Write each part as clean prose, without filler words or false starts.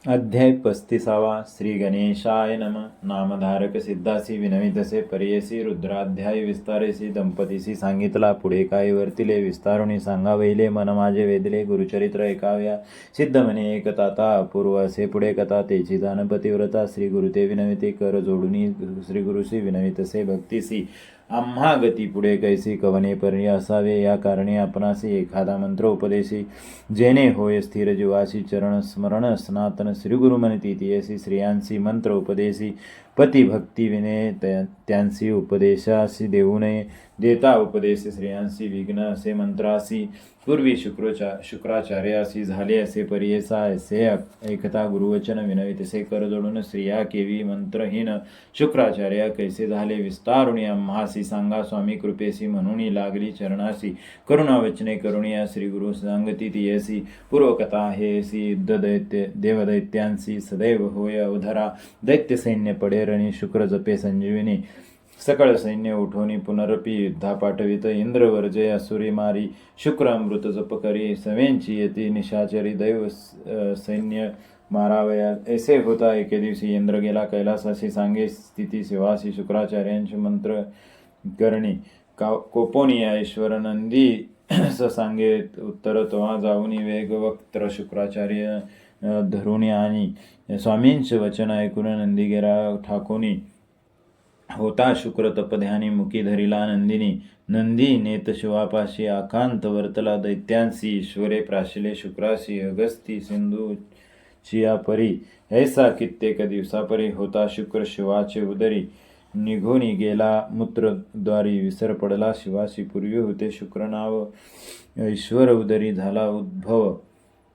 अध्याय 35 श्री गणेशाय नम. नामधारक सिद्धासी विनवितसे पर्यसी रुद्राध्याय विस्तारेसी दंपतीसी सांगितला. पुढे काय वर्तिले विस्तारुनी सांगावहिले. मन माझे वेदले गुरुचरित्र ऐकाव्या. सिद्ध म्हणे एक ताता अपूर्व असे पुढे कथा. तेची दानपती व्रता श्री गुरुते विनविते कर जोडुनी श्री गुरुसी विनवितसे भक्तीसी. आम्हा गती पुढे कैसी कवने पर्य असावे. या कारणे आपणासी एखादा मंत्र उपदेशी जेणे होय स्थिर जीवासी चरण स्मरण सनातन श्री गुरु म्हणती तियसी. स्त्रियांसी मंत्र उपदेशी पती भक्ती विने त्यांसी उपदेशासी देऊ नये. देता उपदेश स्त्रियांसी विघ्न असे मंत्रासी. पूर्वी शुक्राचार्यासी झाले असे पर्येसा. असे ऐकता गुरुवचन विनवितसे कर जोडून. स्त्रिया केवी मंत्रहीन शुक्राचार्य कैसे झाले विस्तारुणी आम्हासी सांगा. स्वामी कृपेसी म्हणून लागली चरणासी. करुणावचने करुणिया श्री गुरु सांगती तियसी. पूर्वकथा हेसी युद्ध देवदैत्यांसी सदैव होय अवधरा. दैत्य सैन्य पडे रणी शुक्र जपे संजीविनी. सकळ सैन्य उठोनी पुनरपी युद्धा पाठवित. इंद्र वर्जय असुरी मारी शुक्र अमृत जप करी. सवेंची येती निशाचरी दैव सैन्य मारावया. ऐसे होता एके दिवशी इंद्र गेला कैलासाशी. सांगे स्थिती शिवासी शुक्राचार्यांचे मंत्र करणी. कोपोनिया ईश्वर नंदी सांगे उत्तर तवा जाऊनी. वेगवक्त्र शुक्राचार्य धरुणी आणि स्वामींचे वचन ऐकून नंदी गेला ठाकोनी. होता शुक्र तपध्यानी मुखी धरिला नंदिनी. नंदी नेत शिवापाशी आकांत वर्तला दैत्यांसी. ईश्वरे प्राशिले शुक्राशी अगस्ती सिंधू चिया परी. ऐसा कित्येक दिवसापरी होता शुक्र शिवाचे उदरी. निघून गेला मूत्रद्वारी विसर पडला शिवाशी. पूर्वी होते शुक्र नाव ईश्वर उदरी झाला उद्भव.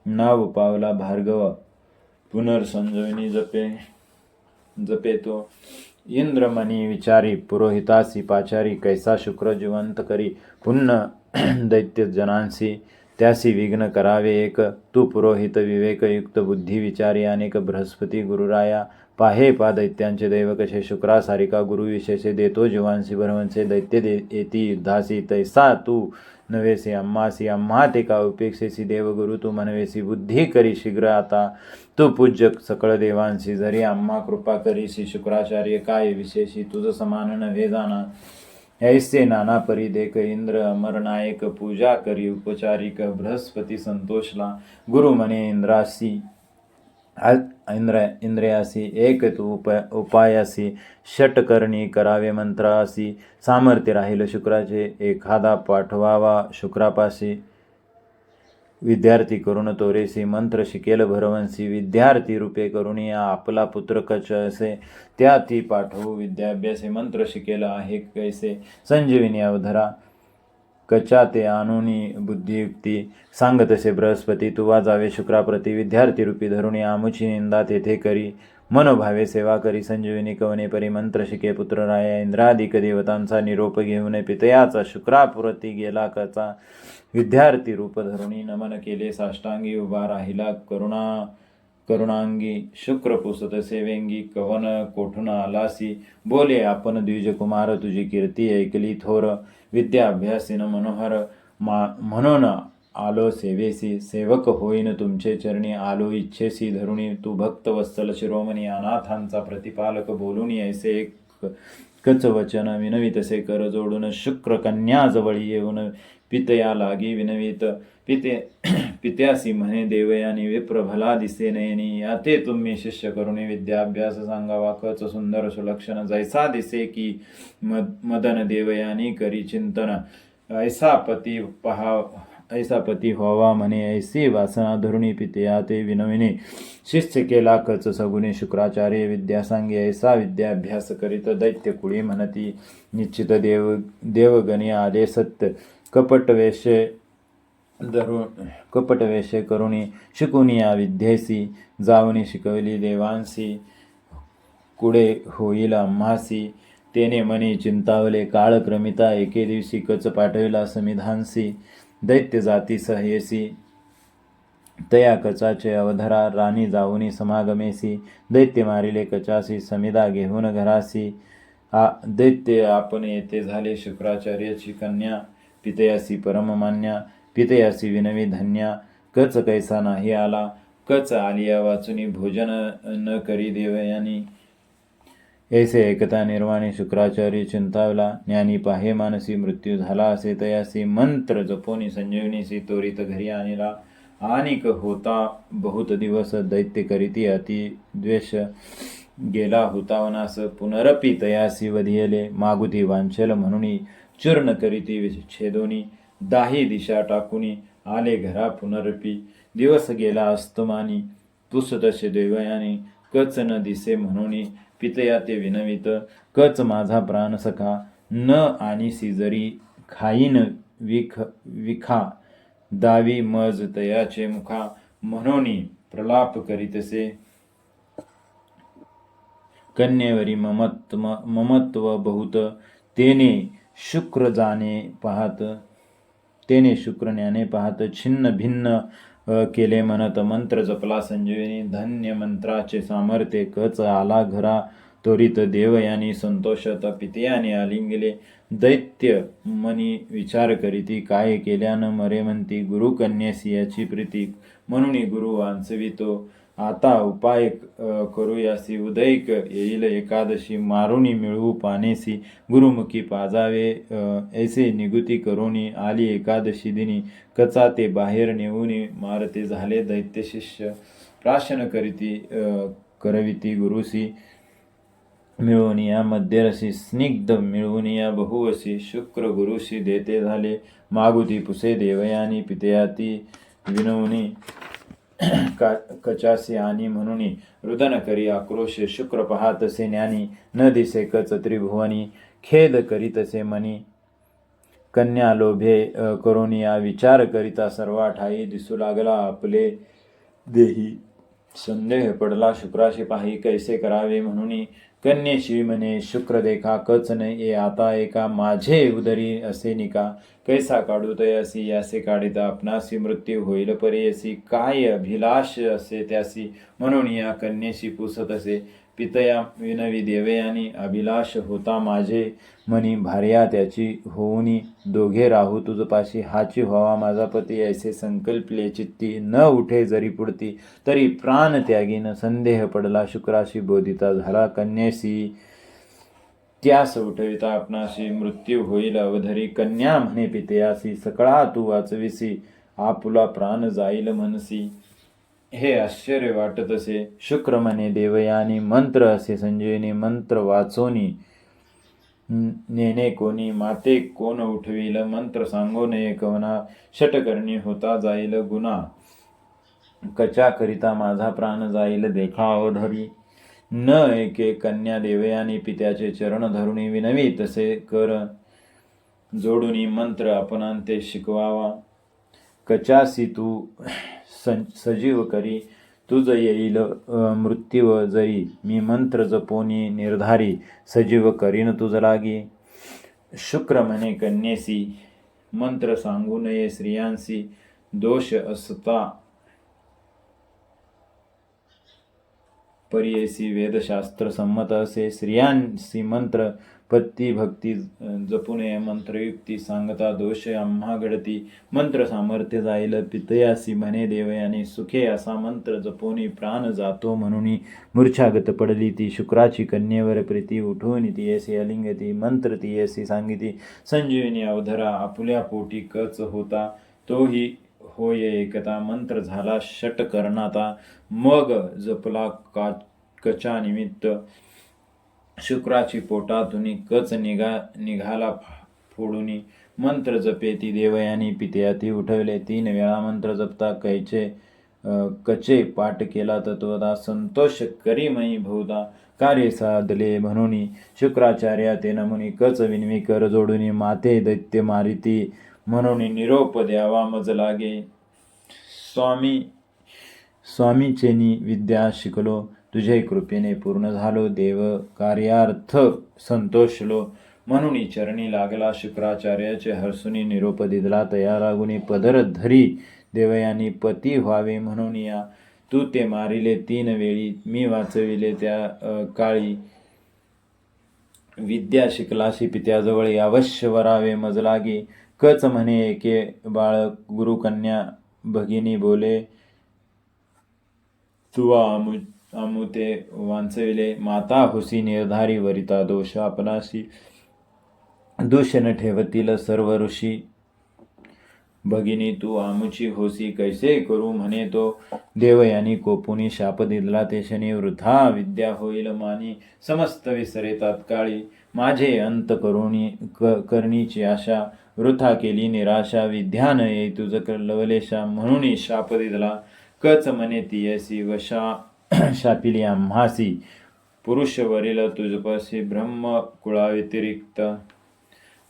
नाव पावला भार्गव पुनर्संजीवनी जपे तो. इंद्रमणी विचारी पुरोहितासी पाचारी. कैसा शुक्र जिवंत करी पुन्हा दैत्य जनांसी. त्यासी विघ्न करावे एक. तू पुरोहित विवेकयुक्त बुद्धी विचारी. अनेक बृहस्पती गुरुराया पाहे पा दैत्यांचे दैव कसे. शुक्रासारिका गुरु विशेषे देतो जीवांसी भरवंसे. दैत्य येती युद्धासी तैसा तू नवेसी आम्हासी. आम्हा ते का उपेक्षेसी देवगुरु तू म्हणवेसी. बुद्धी करी शीघ्र आता तू पूज्य सकळ देवांसी. जरी आम्हा कृपा करीसी शुक्राचार्य काय विशेषी. तुझ समान नव्हे जाना ऐसे नाना परी देख. इंद्र अमरनायक पूजा करी उपचारिक. बृहस्पती संतोषला गुरु म्हणे इंद्रासी. इंद्रियासी एक तू उपायासी. षटकर्णी करावे मंत्रासी. सामर्थ्य राहील शुक्राचे एखादा पाठवावा शुक्रापाशी. विद्यार्थी करून तोरेसी मंत्र शिकेल भरवंसी. विद्यार्थी रूपे करुणी आपला पुत्र कच असे. त्या ती पाठवू विद्याभ्यासे. मंत्र शिकेल आहे कैसे संजीविनी अवधरा. कचा ते आणुनी बुद्धियुक्ती. सांग तसे बृहस्पती तू वाजावे शुक्राप्रती. विद्यार्थी रूपी धरुणी आमुची निंदा तेथे करी. मनोभावे सेवा करी संजीविनी कवने परी. मंत्र शिके पुत्रराया इंद्रादिक देवतांचा निरोप घेऊन पितयाचा शुक्रापुरती गेला कचा. विद्यार्थी रूप धरुणी नमन केले साष्टांगी. उभा राहिला करुणांगी. शुक्र पुसत सेवेंगी कवन कोठून आलासी. बोले आपण द्विजकुमार तुझी कीर्ती ऐकली थोर. विद्या अभ्यासीन मनोहर म्हणून आलो सेवेसी. सेवक होईन तुमचे चरणी आलो इच्छेसी धरुणी. तू भक्त वत्सल शिरोमणी अनाथांचा प्रतिपालक. बोलून ऐसे एक कच वचन विनवितसे कर जोडून. शुक्र कन्या जवळी येऊन पितया लागी विनवित. पित्यासी म्हणे देवयानी. विप्र भला दिसे नयनी. याते तुम्ही शिष्य करुणी विद्याभ्यास सांगावा. कच सुंदर सुलक्षण जैसा दिसे की मदन देवयानी करी चिंतन. ऐसा पती व्हावा म्हणे ऐसी वासना धरुणी. पितया ते विनविने शिष्य केला कच सगुणी. शुक्राचार्य विद्या सांगे ऐसा विद्याभ्यास करीत. दैत्य कुळी म्हणती निश्चित देवगणी आले सत्य. कपटवेशे करुणी शिकुनी या विद्येसी. जाऊनी शिकवली देवांसी. कुडे होईल आम्हासी. तेने मनी चिंतावले काळक्रमिता. एके दिवशी कच पाठविला समिधांसी. दैत्य जाती सह्यसी. तया कचाचे अवधरा राणी जाऊनी समागमेसी. दैत्य मारिले कचासी समिधा घेऊन घरासी. दैत्य आपण येथे झाले शुक्राचार्याची कन्या. पितयासी परममान्या. पितयासी विनवी धन्या. कच कैसा नाही आला कच आलिया वाचुनी भोजन न करी देवयानी. ऐसे ऐकता निर्वाणी शुक्राचार्य चिंतावला. ज्ञानी पाहे मानसी मृत्यू झाला असे तयासी. मंत्र जपोनी संजीवनीसी त्वरित घरी आणिला. आनिक होता बहुत दिवस दैत्य करीती अति द्वेष. गेला होता वनास पुनरपि तयासी वधियले. मागुती वांछल म्हणून चूर्ण करीती विच्छेदोनी. दाही दिशा टाकुनी आले घरा पुनरपि. दिवस गेला अस्तमानी तुस तसे देवयानी. कच न दिसे म्हणून पितया ते विनवित. कच माझा प्राण सखा न आणीसी जरी. खाईन विखा दावी मज तयाचे मुखा. म्हणून प्रलाप करीतसे कन्येवरी ममत्व बहुत. तेने शुक्र जाणे पाहत. तेने शुक्र ज्ञाने पाहत. छिन्न भिन्न केले म्हणत. मंत्र जपला संजीवनी. धन्य मंत्राचे सामर्थ्य. कच आला घरा त्वरित देवयानी. संतोषत पितयाने आलिंगले. दैत्य मनी विचार करीती. काय केल्यान मरे म्हणती. गुरु कन्येसी याची प्रीती. म्हणून गुरु वांचवितो आता उपाय करूयासी. उदयक येईल एकादशी. मारुनी मिळवू पानेसी. गुरुमुखी पाजावे ऐसे निगुती करोनी. आली एकादशी दिनी. कचा ते बाहेर नेऊनी. मारते झाले दैत्य शिष्य. प्राशन करविती गुरुसी. मिळवून या मध्यरसी. स्निग्ध मिळवून या बहुवसी. शुक्र गुरुशी देते झाले. मागुती पुसे देवयानी. पितयाती विनवणी कचासी आणि म्हणून. रुदन करी आक्रोश. शुक्र पाहतसे ज्ञानी. न दिसे कच त्रिभुवनी. खेद करीतसे मनी. कन्या लोभे करोनिया. विचार करिता सर्वा ठाई. दिसू लागला आपले देही. संदेह पडला शुक्राशी पाही. कैसे करावे म्हणून. कन्येशी म्हणे शुक्र देखा. कच न ये आता एका. माझे उदरी असे निका. कैसा काढू तयासी. यासे काढिता आपणासी. मृत्यू होईल परेयसी. काय अभिलाष असे त्यासी. म्हणून या कन्येशी पुसत असे. पितया विनवी देवयानी. अभिलाष होता माझे मनी. भार्या त्याची होऊनी. दोघे राहू तुझपाशी. हाची व्हावा माझा पती. ऐसे संकल्पले चित्ती. न उठे जरी पुढती. तरी प्राण त्यागीन. संदेह पडला शुक्राशी. बोधिता झाला कन्येसी. त्यास उठविता आपणाशी. मृत्यू होईल अवधरी. कन्या म्हणे पितयासी. सकळा तू वाचविसी. आपुला प्राण जाईल मनसी. हे आश्चर्य वाटत असे. शुक्र म्हणे देवयानी. मंत्र असे संजीवनी. मंत्र वाचोनी नेने कोणी. माते कोण उठविल. मंत्र सांगो नये कवना. षटकर्णी होता जाईल गुना. कचा करिता माझा प्राण जाईल देखा अवधरी. न एके कन्या देवयानी. पित्याचे चरण धरुणी विनवी तसे कर. जोडुनी मंत्र आपणांते शिकवावा. कचासी तू सजीव करी. तुझ येईल मृत्यू जरी. मी मंत्र जपोनी निर्धारी. सजीव करीन तुझ लागी. शुक्र म्हणे कन्येसी. मंत्र सांगू नये स्त्रियांसी. दोष असता परियेसी. वेदशास्त्र संमत असे. स्त्रियांसी मंत्र पत्ती भक्ती जपू नये. मंत्रयुक्ती सांगता दोष आम्हा घडती. मंत्र सामर्थ्य जाईल पितयासी म्हणे देवयानी. सुखे असा मंत्र जपोनी. प्राण जातो म्हणून. मूर्छागत पडली ती. शुक्राची कन्येवर प्रीती. उठून ती ऐसी अलिंगती. मंत्र ती ऐसी सांगिती. संजीवनी अवधरा आपुल्या पोटी. कच होता तोही होय एकता. मंत्र झाला षट करणाता. मग जपला कचा निमित्त. शुक्राची पोटातुनी. कच निघाला फोडुनी. मंत्र जपेती देवयानी. पितयाती उठवले. 3 वेळा मंत्र जपता. कचे पाठ केला तत्वदा. संतोष करी मई बहुधा. कार्य साधले म्हणून. शुक्राचार्या ते नमुनी. कच विनवी कर जोडुनी. माते दैत्य मारिती म्हणून. निरोप द्यावा मज लागे. स्वामीचेनी विद्या शिकलो. तुझे कृपेने पूर्ण झालो. देव कार्यार्थ संतोषलो. म्हणून चरणी लागला शुक्राचार्याचे. हर्षुनी निरोप दिला तया लागुनी. पदर धरी देवयानी. पती व्हावे म्हणून या. तू ते मारिले 3 वेळी. मी वाचविले त्या काळी. विद्या शिकलाशी पित्याजवळ. अवश्य वरावे मज लागी. कच म्हणे एके बाळ. गुरुकन्या भगिनी बोले. तू आमुते वांचविले माता हुसी निर्धारी वरिता दोष आपणाशी दूषण ठेवतील सर्व ऋषी भगिनी तू आमुची होसी कैसे करू म्हणे तो देवयानी कोपुनी शाप दिला ते शनी वृथा विद्या होईल मानी समस्त विसरे तात्काळी माझे अंत करणीची आशा वृथा केली निराशा विद्या न येई तुझ लवलेशा म्हणून शाप दिला कच म्हणे तियसी वशा शापिली आम्हासी पुरुष वरील तुझपाशी ब्रह्म कुळाव्यतिरिक्त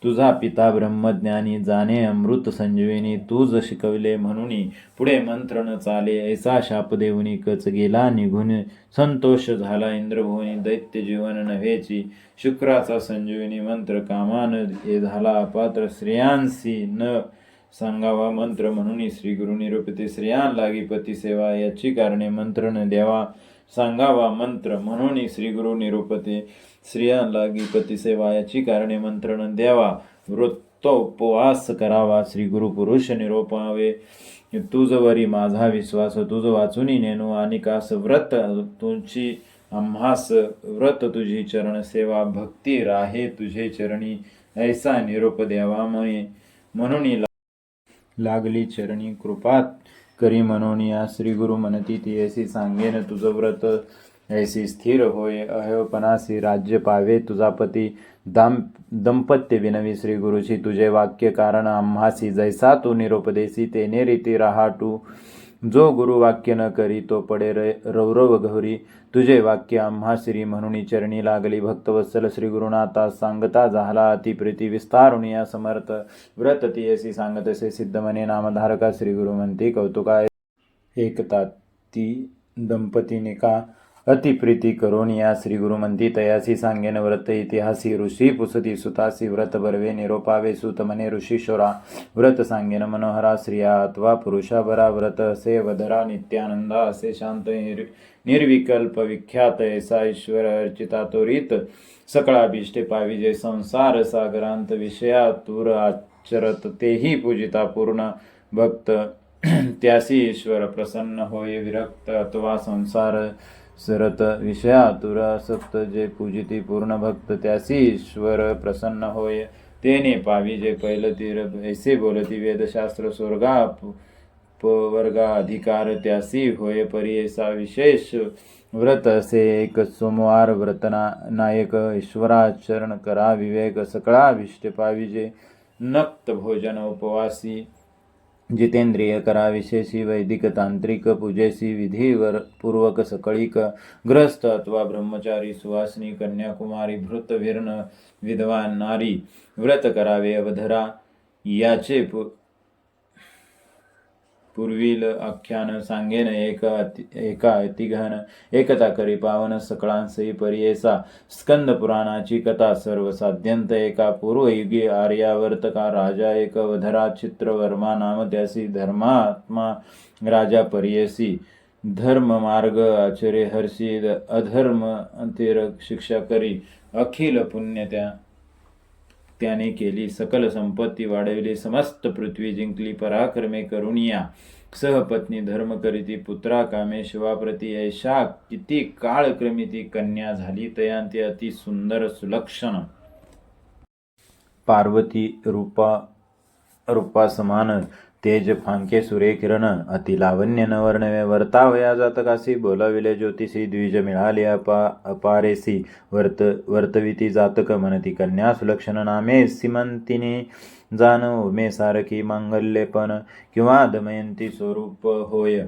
तुझा पिता ब्रह्मज्ञानी जाणे अमृत संजीविनी तूज शिकवले म्हणून पुढे मंत्र न चाले ऐसा शाप देऊनी कच गेला निघून संतोष झाला इंद्रभुवनी दैत्य जीवन नव्हेची शुक्राचा संजीविनी मंत्र कामान हे झाला अपात्र श्रेयांसी न सांगावा मंत्र म्हणून श्री गुरु निरूपते श्रेयान लागी पती सेवा याची कारणे मंत्र न द्यावा सांगावा मंत्र म्हणून श्री गुरु निरूपते स्त्रियां लागी पतिसेवा याची कारणे मंत्रण द्यावा वृत्तोपवास करावा श्री गुरु पुरुष निरोपावे तुझवरी माझा विश्वास तुझ वाचुनी नेनो आणि कास व्रत तुझी आम्हास व्रत तुझी चरण सेवा भक्ती राहे तुझे चरणी ऐसा निरोप द्यावा म्हणून लागली चरणी कृपात करी म्हणून या श्री गुरु म्हणती ती ऐसी सांगेन तुझ व्रत ऐसी स्थिर होय अहेपणासी राज्य पावे तुझा पती दंपत्य विनवी श्री गुरुची तुझे वाक्य कारण आम्हासी जैसा तू निरोपदेसी तेने रीती राहाटू जो गुरु वाक्य न करी तो पडे रौरव घोरी तुझे वाक्य आम्हा श्री म्हणून चरणी लागली भक्तवत्सल श्री गुरुनाथा सांगता झाला अतिप्रीती विस्तारुणी या समर्थ व्रत ती अशी सांगतसे सिद्ध मने नामधारका श्री गुरु म्हणती कौतुका एकता ती दंपतीने का अतिप्रीती करून या श्री गुरुमंती तयासी सांगेन व्रत इतिहासी ऋषी पुसती सुतासी व्रत बरवे निरोपावे सुत मने ऋषीश्वरा व्रत सांगेन मनोहरा स्त्रिया अथवा पुरुषा बरा व्रत असे वधरा नित्यानंदा असे शांत निर्विकल्प विख्यात ऐसा ईश्वर अर्चिता त्वरित सकळाभिष्टे पाविजे संसार सागरांत विषया तूर आचरत तेही पूजिता पूर्ण भक्त त्यासी ईश्वर प्रसन्न होय विरक्त अथवा संसार सरत विषयातुर असक्त जे पूजिती पूर्ण भक्त त्यासी ईश्वर प्रसन्न होय तेने पाविजे पैलतीर ऐसे बोलती वेदशास्त्र स्वर्गा वर्गा अधिकार त्यासी होय परी ऐसा विशेष व्रत असे एक सोमवार व्रतना नायक ईश्वराचरण करा विवेक सकळा विष्ट पाविजे नक्त भोजन उपवासी जितेंद्रिय करा विशेषी वैदिक तांत्रिक पूजेसी विधीवर पूर्वक सकळिक ग्रस्त अथवा ब्रह्मचारी सुवासनी कन्याकुमारी भृतवीर्ण विद्वान नारी व्रत करावे अवधरा याचे पूर्वील आख्यान सांगेन एका अतिघन एकता करी पावन सकळांसई परियेसा स्कंद पुराणाची कथा सर्वसाध्यंत एका पूर्वयुगी आर्यावर्तका राजा एक वधरा चित्रवर्मा नाम त्यासी धर्मात्मा राजा परियसी धर्म मार्ग आचरे हर्षी अधर्म अंतिर शिक्षा करी अखिल पुण्य त्याने केली सकल संपत्ती वाढविली समस्त पृथ्वी जिंकली पराक्रमे करुणिया सहपत्नी धर्म करीती पुत्रा कामे शिवाप्रती ऐशा किती काळक्रमी ती कन्या झाली तयांती अति सुंदर सुलक्षण पार्वती रूपा समान तेज फांके सुरे किरण अति लावण्य न वर्णवे वर्तावया जातकासी बोलाविले ज्योतिषी द्विज मिळाले अपारेसी वर्तविती जातक म्हणती कन्या सुलक्षण नामे सीमंतिनी जाण उमे सारखी मांगल्यपण किंवा दमयंती स्वरूप होय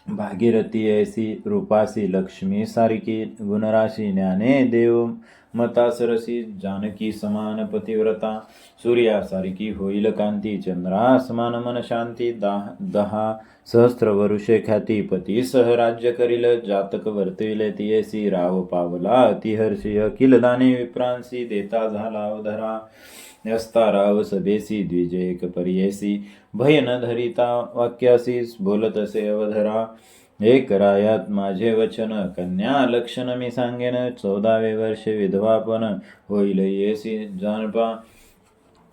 भागीरथी ऐसी रूपासी लक्ष्मी सारिकी गुणराशी ज्ञाने देव मता सरसी जानकी समान पतिव्रता सूर्या सारिकी होईल कांती चंद्रा समान मन शांती दहा सहस्त्र वरुषे ख्याती पती सह राज्य करील जातक वर्तविले तियेसी राव पावला अतिहर्षी अखिल दाने विप्रांसी देता झाला अवधरा असता राव सभेसी द्विजयक परियेसी भय न धरिता वाक्यासी बोलत असे अवधरा हे करायात माझे वचन कन्या लक्षण मी सांगेन 14वे वर्षे विधवापन होईल येसी जानपा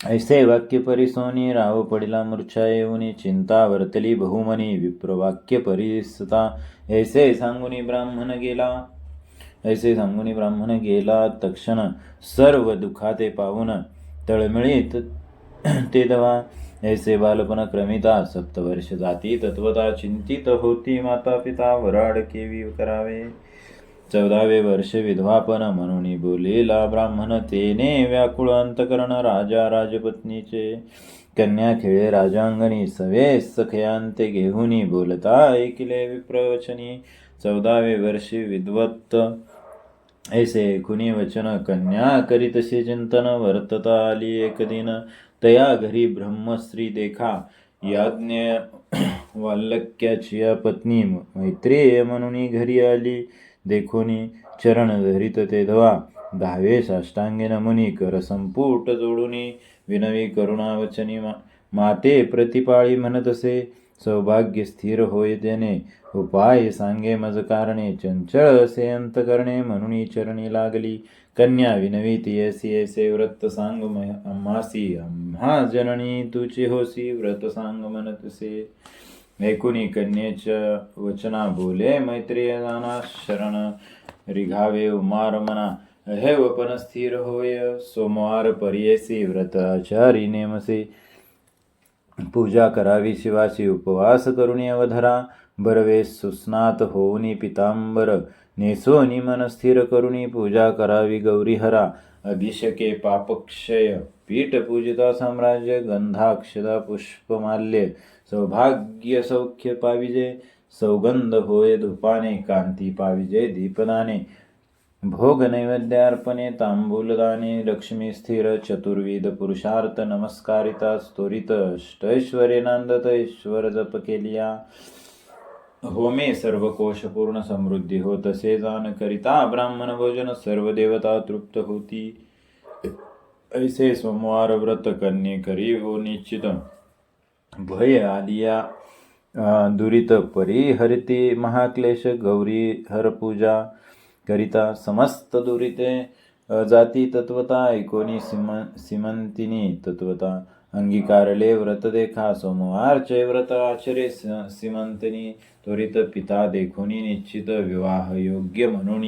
ऐसे वाक्य परिसोनी राव पडिला मूर्छा येऊनी चिंता वर्तली बहुमनी विप्रवाक्य परिसता ऐसे सांगुनी ब्राह्मण गेला तक्षण सर्व दुखाते पावून तळमळीत ते दवा ऐसे बालपण क्रमिता 7 वर्ष जाती तत्वता चिंतित होती माता पिता वराड केवी करावे 14वे वर्ष विधवापन म्हणून बोलेला ब्राह्मण तेने व्याकुळ अंतकरण राजा राजपत्नीचे कन्या खेळे राजांगणी सवे सखयांते घेऊनी बोलता ऐकिले विप्रवचनी 14वे वर्षी विद्वत्त ऐसे खुनी वचन कन्या करीतसे चिंतन वर्तता आली एक दिन तया घरी ब्रह्मश्री देखा याज्ञ वाल्लक्याची पत्नी मैत्रेय म्हणून घरी आली देखोनी चरण धरित ते धवा 10वे साष्टांगे नमुनी कर संपुट जोडुनी विनवी करुणावचनी माते प्रतिपाळी म्हणतसे सौभाग्य स्थिर होय त्याने उपाय सांगे मज कारणे चंचळ असे अंत करणे म्हणून चरणी लागली कन्या विनवी तियसी ऐसे व्रत सांग आम्हासी आम्हा जननी तुची होसी व्रत सांग म्हणतसे ऐकुनी कन्येच्या वचना बोले मैत्रिय जाना शरण रिघावे उमार मना हेवपन स्थिर होय सोमवार परियेसी व्रत आचारी नेमसे पूजा करावी शिवाची उपवास करुणी अवधरा बरवे सुस्नात होऊनी पितांबर नेसोनी मन स्थिर करुणी पूजा करावी गौरीहरा अभिषेके पापक्षय पीठ पूजिता साम्राज्य गंधाक्षदा पुष्पमाल्य सौभाग्य सौख्य पाविजे सौगंध होय धूपाने कांती पाविजे दीपदाने भोग नैवेद्यार्पणे तांबूलदाने लक्ष्मी स्थिर चतुर्विध पुरुषार्थ नमस्कारिता स्तोरित अष्टैश्वर्य नांदत ईश्वर जप केलिया होमे सर्व कोश पूर्ण समृद्धी होत असे जाण करिता ब्राह्मण भोजन सर्व देवता तृप्त होती ऐसे सोमवार व्रत कन्ये करी हो निश्चित भय आलिया दुरित परिहरिती महाक्लेश गौरी हर पूजा करिता समस्त दुरिते जाती तत्वता ऐकोनी सिमंतिनी तत्वता अंगीकारले व्रत देखा सोमवारचे व्रत आचरे सिमंतिनी त्वरित पिता देखोनी निश्चित विवाह योग्य म्हणून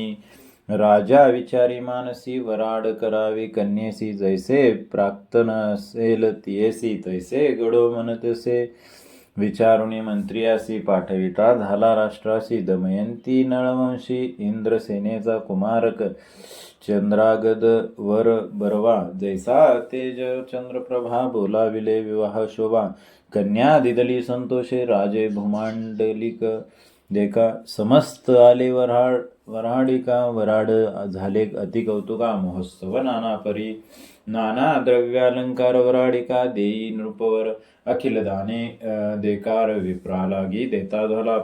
राजा विचारी मानसी वराड करावी कन्येसी जैसे प्राक्तन असेल तियेसी तैसे गडो म्हणतसे विचारुणी मंत्रियासी पाठविता झाला राष्ट्रासी दमयंती नळवंशी इंद्रसेनेचा कुमारक चंद्रागद वर बरवा जैसा तेज चंद्रप्रभा बोलाविले विवाह शोभा कन्या दिदली संतोषे राजे भूमांडलिक देखा समस्त आले वराडिका वराड झाले अति कौतुका महोत्सव नाना परी नाना द्रव्यालंकार वराडिका देई नृपवर अखिल दाने देकार विप्रालागी देता झाला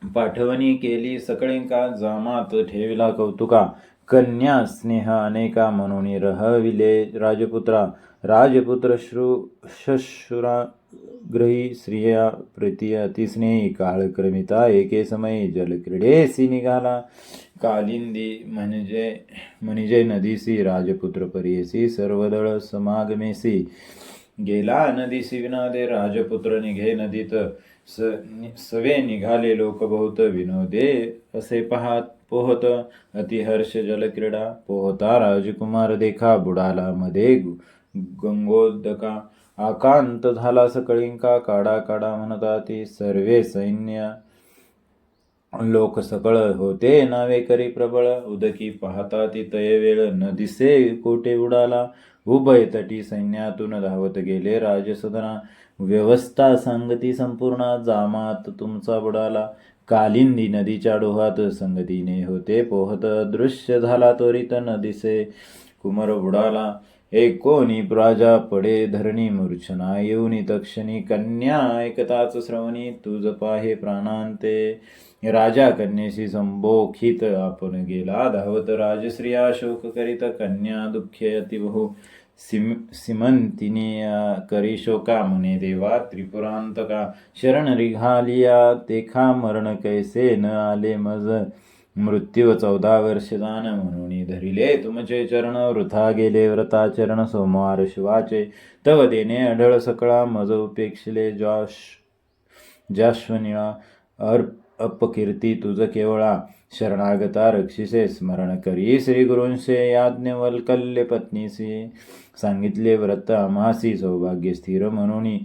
पाठवणी केली सकळेंका जामात ठेविला कौतुका कन्या स्नेह अनेका म्हणून रहविले राजपुत्र शशुरा ग्रही स्त्रिया प्रीती अतिस्नेही काळक्रमिता एके समयी जलक्रीडेसी निघाला कालिंदी म्हणजे नदीसी राजपुत्र परियसी सर्वदळ समागमेसी गेला नदीसी विनोदे राजपुत्र निघे नदीत सवे निघाले लोक बहुत विनोदे असे पोहत अतिहर्ष जलक्रीडा पोहता राजकुमार देखा बुडाला मध्ये गंगोदका आकांत झाला सकळींका काडा काडा म्हणता ती सर्वे सैन्य लोक सकळ होते नावे करी प्रबळ उदकी पाहता ती तय वेळ न दिसे कोटे उडाला उभय तटी सैन्यातून धावत गेले राजसदना व्यवस्था सांगती संपूर्ण जामात तुमचा बुडाला कालिंदी नदीच्या डोहात संगतीने होते पोहत दृश्य झाला त्वरित न दिसे कुमर बुडाला एकोणी राजा पडे धरणी मूर्छना येऊनी तक्षणी कन्या ऐकताच श्रवणी तुझ पाहे प्राणांते राजा कन्येशी संबोखित आपण गेला धावत राजश्रिया शोक करीत कन्या दुःखे अतिबहू सिमंतिनी करी शोका म्हणे देवा त्रिपुरांतका शरण रिघालिया तेखा मरण कैसे न आले मज मृत्यू 14 वर्ष जाण म्हणून धरिले तुमचे चरण वृथा गेले व्रताचरण सोमवार शिवाचे तव देणे अढळ सकळा मज उपेक्षिले जाश्वनिळा अपकीर्ती तुझ केवळा शरणागता रक्षिसे स्मरण करी श्री गुरूंसे याज्ञवल्कल्य पत्नीसी सांगितले व्रत आम्हासी सौभाग्य स्थिर म्हणून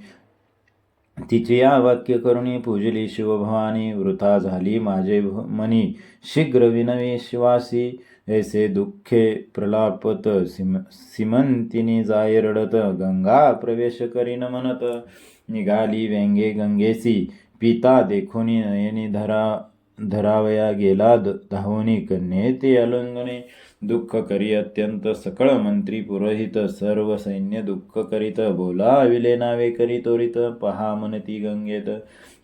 तिची या वाक्य करुणी पूजली शिवभवानी वृथा झाली माझे मनी शीघ्र विनवी शिवासी ऐसे दुःखे प्रलापत सिमंतिनी जाय रडत गंगा प्रवेश करीन म्हणत निघाली व्यंगे गंगेसी पिता देखोनी नयनी धरावया गेला धावनी कन्येते अलंगणे दुःख करी अत्यंत सकळ मंत्री पुरोहित सर्व सैन्य दुःख करीत बोला विले नावे करी तोरित पहा मनती गंगेत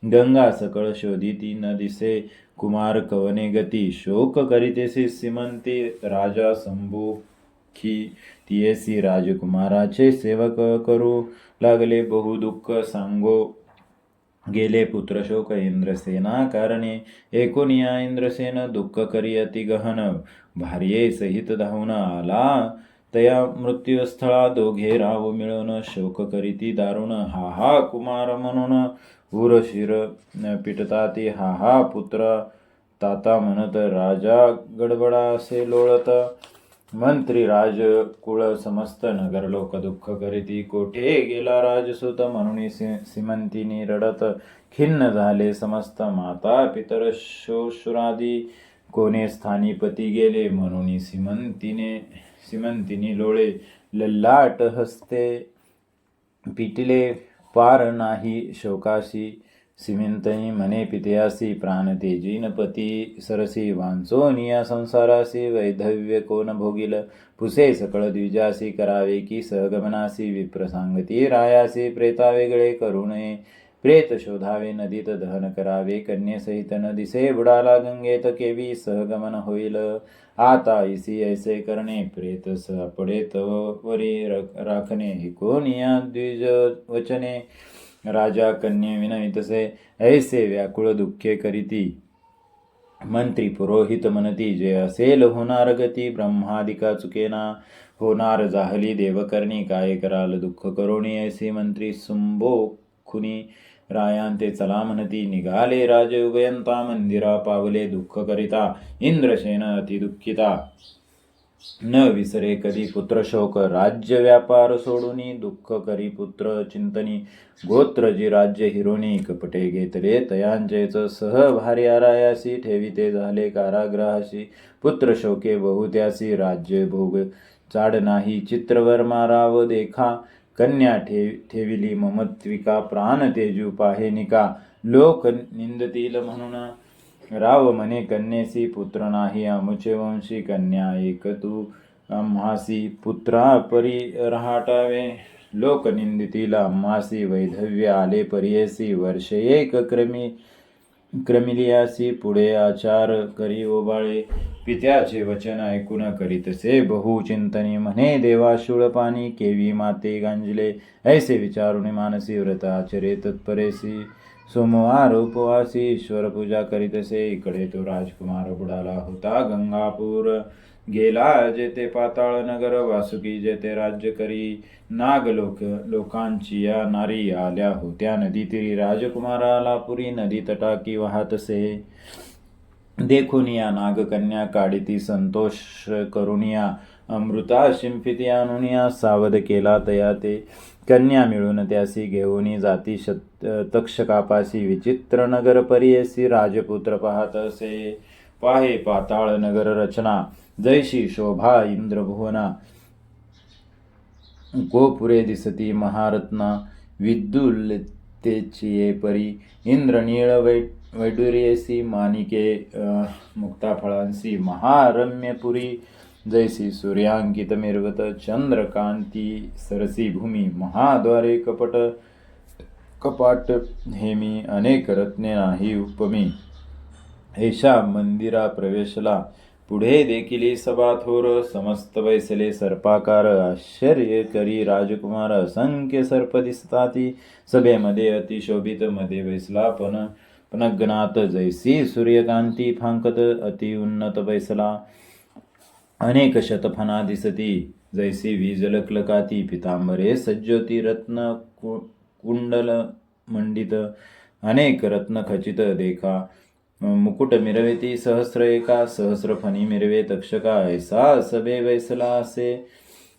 गंगा सकळ शोधिती न दिसे कुमार कवने गती शोक करीतेसी सिमंती राजा संभोखी तियेसी राजकुमाराचे सेवक करू लागले बहु दुःख सांगो गेले पुत्र शोक इंद्रसेना कारणे एकोनिया इंद्रसेन दुःख करी अति गहन भार्ये सहित धावून आला तया मृत्यूस्थळा दोघे राव मिळून शोक करीती दारुण हा हा कुमार म्हणून उरशिर पिटताती हा हा पुत्र ताता म्हणत राजा गडबडा असे लोळत मंत्री राजकुळ समस्त नगर लोक दुःख करीती कोठे गेला राजसुत म्हणून सिमंतिनी रडत खिन्न झाले समस्त माता पितर शोश्रादी कोणे स्थानी पती गेले म्हणून सिमंतिनी लोळे लल्लाट हस्ते पिटिले पार नाही शोकाशी सिमिंतनी म्हणे पितयासी प्राण तेजीन पती सरसी वांचोनिया संसारासी वैधव्य कोण भोगिल पुसे सकळ द्विजासी करावे की सहगमनासी विप्रसांगती रायासी प्रेता वेगळे करुणे प्रेत शोधावे नदीत दहन करावे कन्येसहित न दिसे बुडाला गंगेत केवी सहगमन होईल आता इसी ऐसे करणे प्रेत सापडे तव वरी राखणे कोनिया द्विज वचने राजा कन्ये विनवितसे ऐसे व्याकुळ दुःखे करीती मंत्री पुरोहित म्हणती जे असेल होणार गती ब्रह्मादिका चुकेना होणार जाहली देवकर्णी काय कराल दुःख करोणी ऐसे मंत्री सुंबोखुनी रायांते चला म्हणती निघाले राजे उभयंता मंदिरा पावले दुःख करिता इंद्रसेन अति दुःखिता न विसरे कधी पुत्र शोक राज्य व्यापार सोडूनी दुःख करी पुत्र चिंतनी गोत्रजी राज्य हिरोनी कपटे घेतले तयांचेच सहभारी आरायासी ठेविते झाले कारागृहाशी पुत्र शोके बहुत्यासी राज्य भोग चाड नाही चित्रवर्मा राव देखा कन्या ठेविली ममत्विका प्राण तेजू पाहेनिका लोक निंदतील म्हणून राव म्हणे कन्येसी पुत्र नाही अमुचे वंशी कन्या एक तू आम्हासी पुत्रा परी रहाटावे लोक निंदितील आम्हासी वैधव्य आले परियेसी वर्ष एक क्रमिलियासी पुढे आचार करी ओबाळे पित्याचे वचन ऐकून करीतसे बहुचिंतनी म्हणे देवा शूळपाणी केवी माते गांजले ऐसे विचारून मानसी व्रत आचरे तत्परेसी सोमवार उपवासी ईश्वर पूजा करीतसे इकडे तो राजकुमार बुडाला होता गंगापूर गेला जेते पाताळ नगर वासुकी जेते राज्य करी नाग लोकांची या नारी आल्या होत्या नदी तीरी राजकुमाराला पुरी नदी तटाकी वाहतसे देखुनिया नागकन्या काढिती संतोष करुनिया अमृता शिंपिती आणुनिया सावध केला तया ते कन्या मिळून त्यासी घेऊनी जाती तक्षकापासी विचित्र नगर परियसी राजपुत्र पाहत असे पाहे पाताळ नगर रचना जैशी शोभा इंद्रभुवना गोपुरे दिसती महारत्ना विद्युल्तेची परी इंद्रनीळ वैडुर्यसी मानिके मुक्ताफळांसी महारम्यपुरी जैसी सूर्यांकित मिरवत चंद्रकांती सरसी भूमी महाद्वारे कपाट हेमी अनेक रत्ने नाही उपमी ऐशा मंदिरा प्रवेशला पुढे देखील सभा थोर समस्त बैसले सर्पाकार आश्चर्य करी राजकुमार असंख्य सर्प दिसताती सभेमध्ये अतिशोभित मध्ये बैसला पण पनग्नात जैसी सूर्यकांती फांकत अति उन्नत बैसला अनेक शतफणा दिसती जैसी वीज लकलकाती पितांबरे सज्जोती रत्न कुंडल मंडित अनेक रत्न खचित देखा मुकुट मिरवेती सहस्र एका सहस्र फणी मिरवे तक्षका ऐसा सबे वैसला असे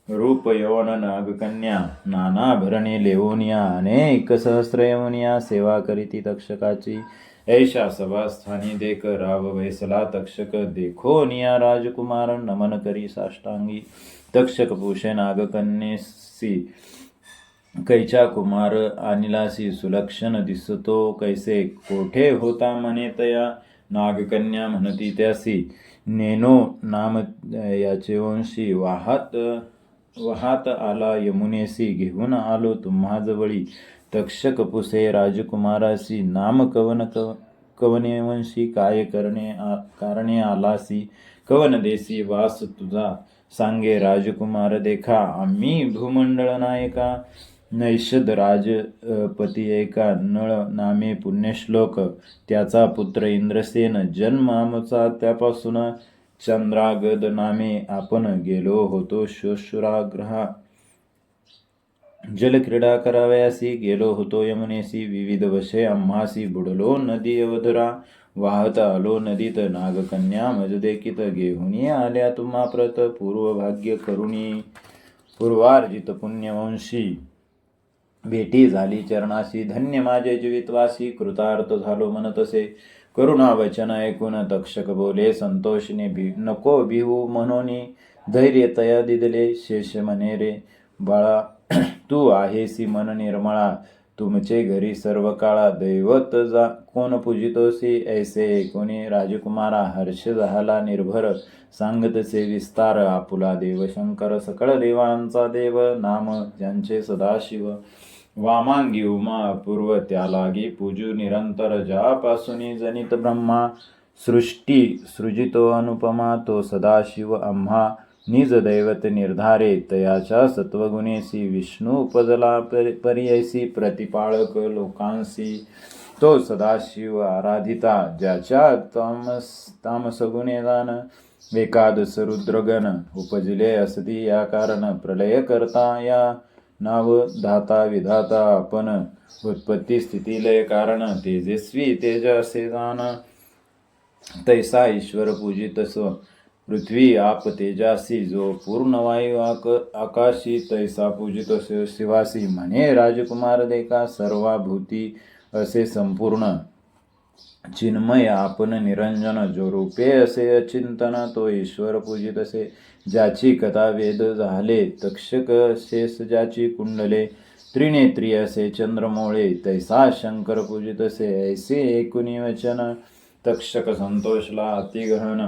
रूप यवन नागकन्या नाना भरणे लेवोनिया अनेक सहस्र यवनिया सेवा करीती तक्षकाची ऐशा सभास्थानी देख राव वैसला तक्षक देखो निया राजकुमार नमन करी साष्टांगी तक्षक पूषे नागकन्येसी कैचा कुमार अनिलासी सुलक्षण दिसतो कैसे कोठे होता म्हणे तया नागकन्या म्हणती त्यासी नेनो नाम याचे वंशी वाहात आला यमुनेसी घेऊन आलो तुम्हा जवळी तक्षक पुसे राजकुमारासी नाम कवने वंशी काय कारणे आलासी कवन देसी वास तुझा सांगे राजकुमार देखा आम्ही भूमंडळ नायका नैषद राजपती एका नळ नामे पुण्यश्लोक त्याचा पुत्र इंद्रसेन जन्म आमचा त्यापासून चंद्रागद नामे आपण गेलो होतो श्वशुराग्रहा जलक्रीडा करावयासी गेलो होतो यमुनेसी विविध वशे आम्हासी बुडलो नदी अवधरा वाहत आलो नदीत नागकन्या मजदेखीत घेऊनी आल्या तुम्हा प्रत पूर्वभाग्य करुणी पूर्वार्जित पुण्यवंशी भेटी झाली चरणाशी धन्य माझे जीवितवासी कृतार्थ झालो म्हणतसे करुणा वचन ऐकून तक्षक बोले संतोषने नको भिवू म्हणून धैर्य तया दिदले शेष म्हणे रे बाळा तू आहेसी मन निर्मळा तुमचे घरी सर्व काळा दैवत जा कोण पूजितोसी ऐसे कोणी राजकुमारा हर्ष झाला निर्भर सांगतसे विस्तार आपुला देव शंकर सकळ देवांचा देव नाम ज्यांचे सदाशिव वामांगी उमा अपूर्व त्यालागी पूजू निरंतर ज्यापासून जनित ब्रह्मा सृष्टी सृजितो अनुपमा तो सदाशिव आम्हा निज दैवत निर्धारे तयाच्या सत्वगुणेसी विष्णू उपजला पर्ययसी प्रतिपाळक लोकांसी तो सदाशिव आराधिता ज्याच्या तामसगुणे दान एकादश रुद्रगण उपजिले असती या कारण प्रलय करता या नाव धाता विधाता आपण उत्पत्ती स्थिती लय कारण तेजस्वी तेज असे जाण तैसा ईश्वर पूजितस पृथ्वी आप तेजासी जो पूर्ण वायू आकाशी तैसा पूजित शिवासी म्हणे राजकुमार देखा सर्वाभूती असे संपूर्ण चिन्मय आपण निरंजन जो रूपे असे अचिंतन तो ईश्वर पूजित असे ज्याची कथा वेद झाले तक्षक शेष ज्याची कुंडले त्रिनेत्री असे चंद्रमोळे तैसा शंकर पूजित असे ऐसे एकुणी वचन तक्षक संतोषला अतिगहन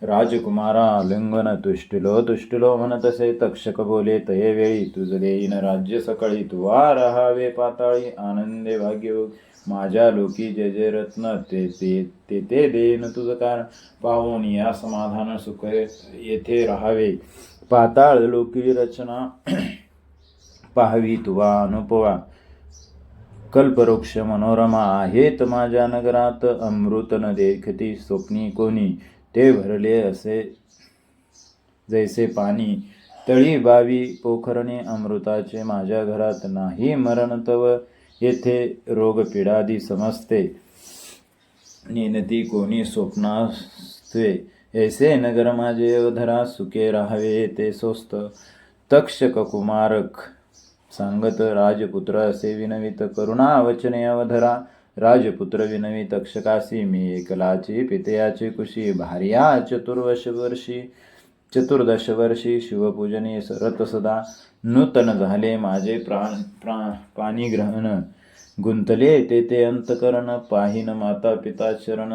राजकुमारा आलिंगन तुष्टिलो म्हणत असे तक्षक बोले तये वेळी तुझ देईन राज्य सकळी तुवा राहावे पाताळी आनंदे भाग्य माझ्या लोकी जे जे रत्न ते देईन तुझ कारण पाहून या समाधान सुख येथे राहावे पाताळ लोकी रचना पाहावी तुवा अनुभवा कल्पवृक्ष मनोरमा आहेत माझ्या नगरात अमृत न देखती स्वप्नी कोणी ते भरले असे जैसे पाणी तळी बावी पोखरणे अमृताचे माझ्या घरात नाही मरण तव येथे रोग पिडादी समजते नेनती कोणी स्वप्नास्ते ऐसे नगर माझे अवधरा सुखे राहावे ते स्वस्त तक्षक कुमारक सांगत राजपुत्र असे विनवित करुणा वचने अवधरा राजपुत्र विनवी तक्षकासी मी एकलाची पितयाची कुशी भार्या चतुर्दश वर्षी शिवपूजनी रत सदा नूतन झाले माझे पाणीग्रहण गुंतले ते अंतकरण पाहिन माता पिता चरण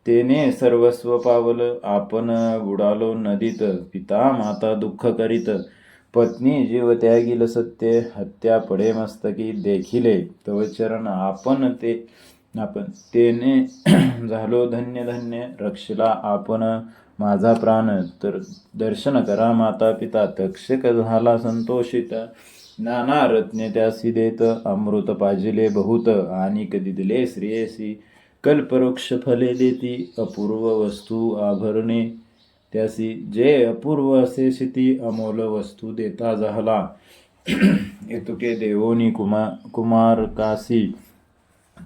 तेने सर्वस्व पावल आपण बुडालो नदीत पिता माता दुःख करीत पत्नी जीव त्यागील सत्य हत्या पडे मस्तकी देखिले तव चरण आपण तेने झालो धन्य धन्य रक्षला आपण माझा प्राण तर दर्शन करा माता पिता तक्षक झाला संतोषित नाना रत्ने त्यासी देत अमृत पाजिले बहुत आणि दिले श्रेयसी कल्पवृक्ष फले देती अपूर्व वस्तू आभरणे त्यासी जे अपूर्व असे ती अमोल वस्तू देता झाला येतुके देवोनी कुमार कासी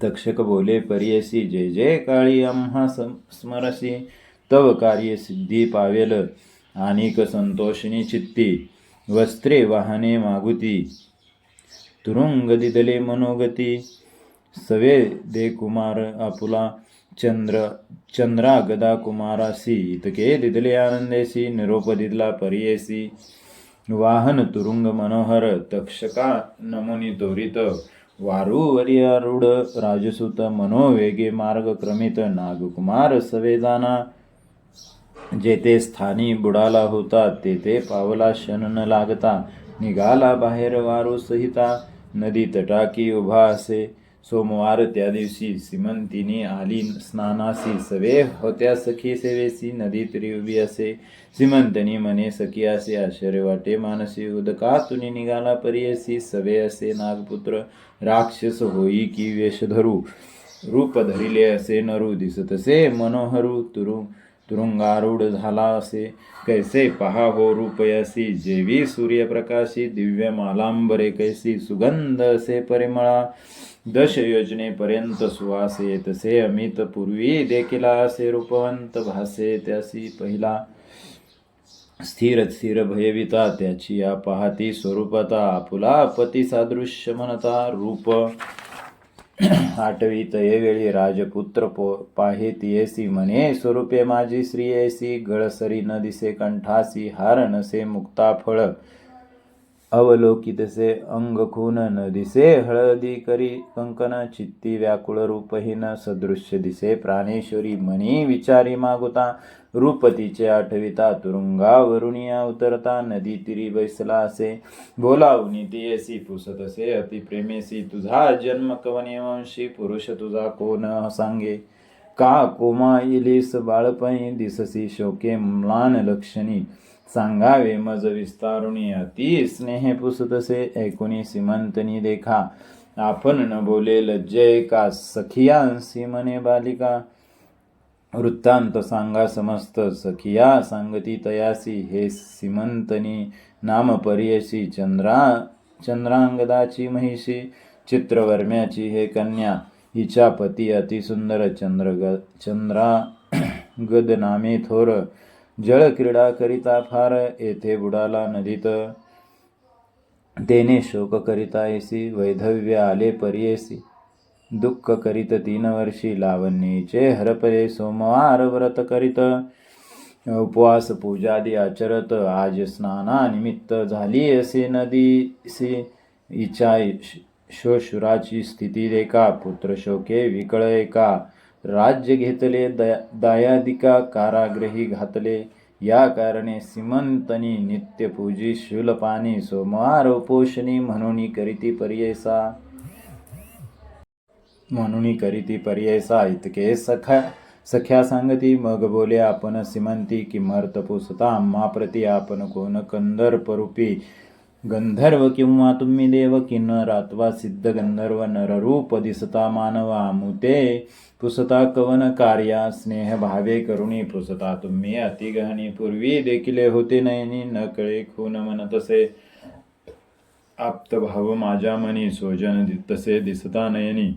तक्षक बोले परियसी जे जे काळी आम्हा स्मरसी तव कार्य सिद्धी पावेल आणिक संतोषिनी चित्ती वस्त्रे वाहने मागुती तुरुंग दिदले मनोगती सवे दे कुमार आपुला चंद्रा गदा कुमारासी इतके दिदले आनंदेसी निरोप दिदला परियेसी वाहन तुरुंग मनोहर तक्षका नमुनी तोरित वारुवर्यारूढ राजसुत मनोवेगे मार्ग क्रमित नागकुमार सवेदाना जेथे स्थानी बुडाला होता तेथे पावला शन न लागता निघाला बाहेर वारू सहिता नदी तटाकी उभा असे सोमवार त्या दिवशी सीमंतिनी आली स्नानासी सवे होत्या सखी सेवेसी नदी तरी उभी असे सीमंतनी मने सखी असे आश्चर्य वाटे मानसी उदकातुनी निघाला परियसी सवे असे नागपुत्र राक्षस होई की वेश धरू रूप धरिले असे नरू दिसतसे मनोहरू तुरुंगारूढ झाला असे कैसे पहा हो रूपयसी जेवी सूर्यप्रकाशी दिव्य मालांबरे कैसी सुगंध असे परिमळा 10 योजनेपर्यंत सुवास येतसे अमित पूर्वी देखिला असे रूपवंत भासे त्यासी पहिला स्थिर भयविता त्याची या पाहती स्वरूपता आपुला पती सादृश्य म्हणता रूप आठवीत वेळी राजपुत्र पाहेतीयसी म्हणे स्वरूपे माझी स्त्रियेसी गळसरी न दिसे कंठासी हार नसे मुक्ता फळ अवलोकितसे अंग खून न दिसे हळदी करी कंकन चित्ती व्याकुळ रूपहीन सदृश्य दिसे प्राणेश्वरी मनी विचारी मागुता रूपतीचे आठविता तुरुंगावरुनिया उतरता नदी तिरी बैसला असे बोलावनी तियसी पुसतसे अतिप्रेमेसी तुझा जन्म कवने वंशी पुरुष तुझा कोण सांगे का कोमा इलीस बाळपणी दिससी शोके म्लान लक्षणी सांगावे मज विस्तारुणी अति स्नेहे पुसतसे ऐकुनी सीमंतनी देखा आपण न बोले लज्जय का सखियांसी मने बालिका वृत्तांत सांगा समस्त सखिया सांगती तयासी हे सीमंतनी नाम परियसी चंद्रांगदाची महिषी चित्रवर्म्याची हे कन्या हिच्या पती अतिसुंदर चंद्रागद नामे थोर जळ क्रीडा करिता फार येथे बुडाला नदीत तेने शोक करिता येसी वैधव्य आले परियेसी दुःख करीत 3 वर्षी लावणीचे हरपले सोमवार व्रत करीत उपवास पूजादी आचरत आज स्नाना निमित्त झाली असे नदीसी इच्छा शोशुराची स्थिती देखा पुत्र शोके विकळ एका राज्य घेतले दायादिका कारागृही घातले या कारणे सीमंतनी नित्यपूजी शूलपानी सोमवार उपोषणी म्हणून करीती पर्ययसा इतके सख्या सांगती मग बोले आपण सीमंती किमर्थ पुसता आम्हा प्रती आपण कोण कंदर्परूपी गंधर्व किंवा तुम्ही देव किन्नर अथवा सिद्ध गंधर्व नररूप दिसता मानवा मुते पुसता कवन कार्या स्नेह भावे करुणी पुसता तुम्ही अतिगहनी पूर्वी देखील होते नयनी न कळे खून मन तसे आप्त भाव माझ्या मनी सोजन तसे दिसता नयनी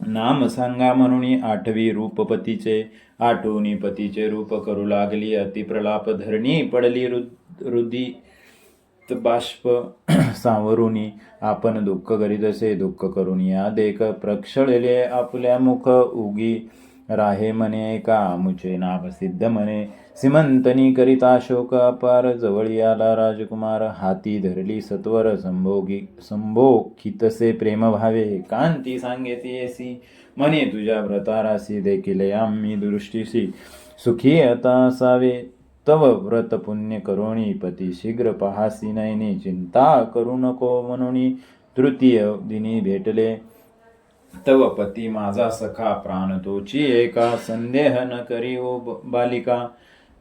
नाम सांगा म्हणून 8वी रूपपतीचे आठवणी पतीचे रूप करू लागली अतिप्रलाप धरणी पडली रुदी बाष्प सावरुनी आपण दुःख करीत असे दुःख करून या देख प्रक्षळले आपल्या मुख उगी राहे म्हणे एका मुचे नाव सिद्ध म्हणे सीमंतनी करिता शोक अपार जवळी आला राजकुमार हाती धरली सत्वर संभोखितसे प्रेम भावे कांती सांगेतीयसी म्हणे तुझ्या व्रतारासी देखील आम्ही दृष्टीसी सुखी आता असावे तव व्रत पुण्य करोणी पती शीघ्र पहासी नयनी चिंता करू नको म्हणून 3 दिनी भेटले तव पती माझा सखा प्राण तोची एका संदेह न करी ओ बालिका